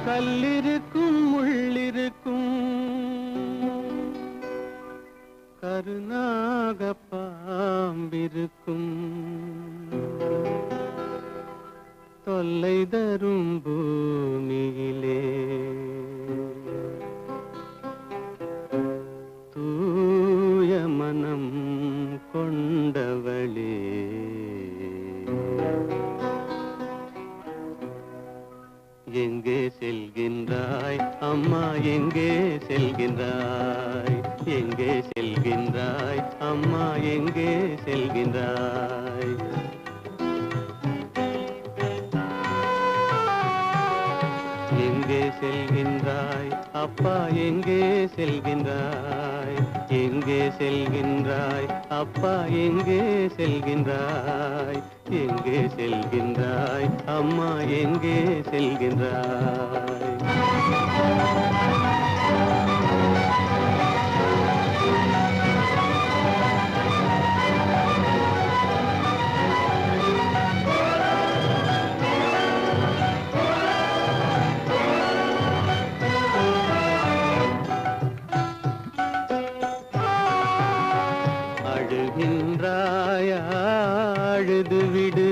கல்லிருக்கும் முள்ளிருக்கும் கருநாக பாம்பிருக்கும் தொல்லை தரும் பூமியிலே தூய மனம் கொண்டவளே எங்கே செல்கின்றாய் அம்மா எங்கே செல்கின்றாய் எங்கே செல்கின்றாய் அம்மா எங்கே செல்கின்றாய் எங்கே செல்கின்றாய் அப்பா எங்கே செல்கின்றாய் எங்கே செல்கின்றாய் அப்பா எங்கே செல்கின்றாய் எங்கே செல்கின்றாய் அம்மா எங்கே செல்கின்றாய் அழுகின்றாயா அழுது விடு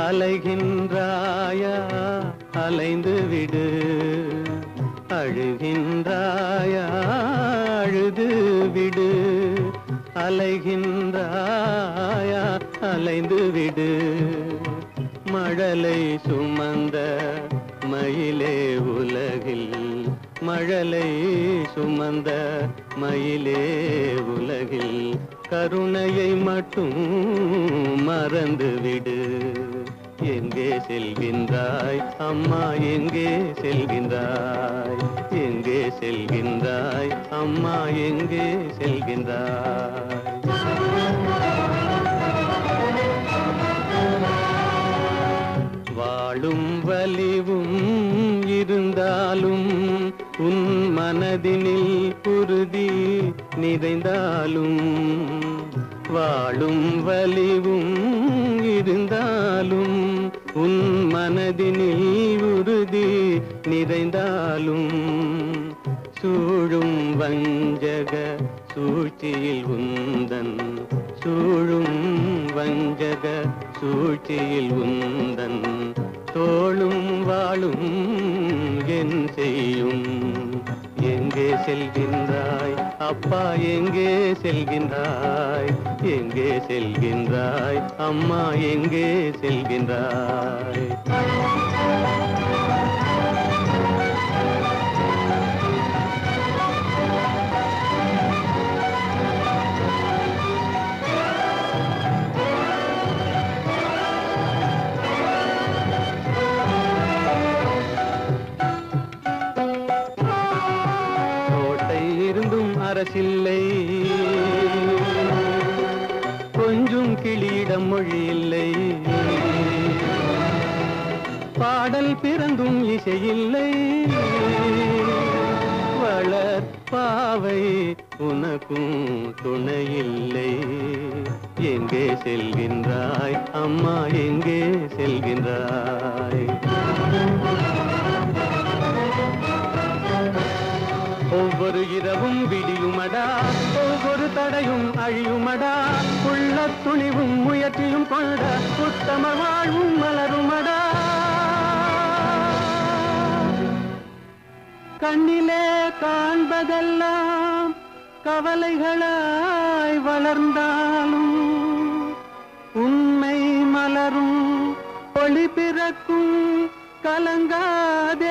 அலைகின்றாயா அலைந்து விடு அழுகின்றாயா அழுது விடு அலைகின்றாயா அலைந்து விடு மழலை சுமந்த மயிலே உலகில் மழலை சுமந்த மயிலே உலகில் கருணையை மட்டும் மறந்துவிடு எங்கே செல்கின்றாய் அம்மா எங்கே செல்கின்றாய் எங்கே செல்கின்றாய் அம்மா எங்கே செல்கின்றாய் வாழும் வலிவும் இருந்தாலும் உன் மனதினில் உறுதி நிறைந்தாலும் வாழும் வலிவும் இருந்தாலும் உன் மனதினில் உறுதி நிறைந்தாலும் சூழும் வஞ்சக சூழ்ச்சியில் உந்தன் சூழும் வஞ்சக சூழ்ச்சியில் உந்தன் தோளும் வாழும் என் செய்யும் எங்கே செல்கின்றாய் அப்பா எங்கே செல்கின்றாய் எங்கே செல்கின்றாய் அம்மா எங்கே செல்கின்றாய் அரசில்லை கொஞ்சம் கிளியிடம் மொழி இல்லை பாடல் பிறந்தும் இசையில்லை வளர் பாவை உனக்கும் துணையில்லை எங்கே செல்கின்றாய் அம்மா எங்கே செல்கின்றாய் ஒவ்வொரு இரவும் விடியுமடா ஒவ்வொரு தடையும் அழியுமடா உள்ள துணிவும் முயற்சியும் கொண்ட உத்தம வாழ்வும் மலருமடா கண்ணிலே காண்பதெல்லாம் கவலைகளாய் வளர்ந்தாலும் உண்மை மலரும் ஒளி பிறக்கும் கலங்காதே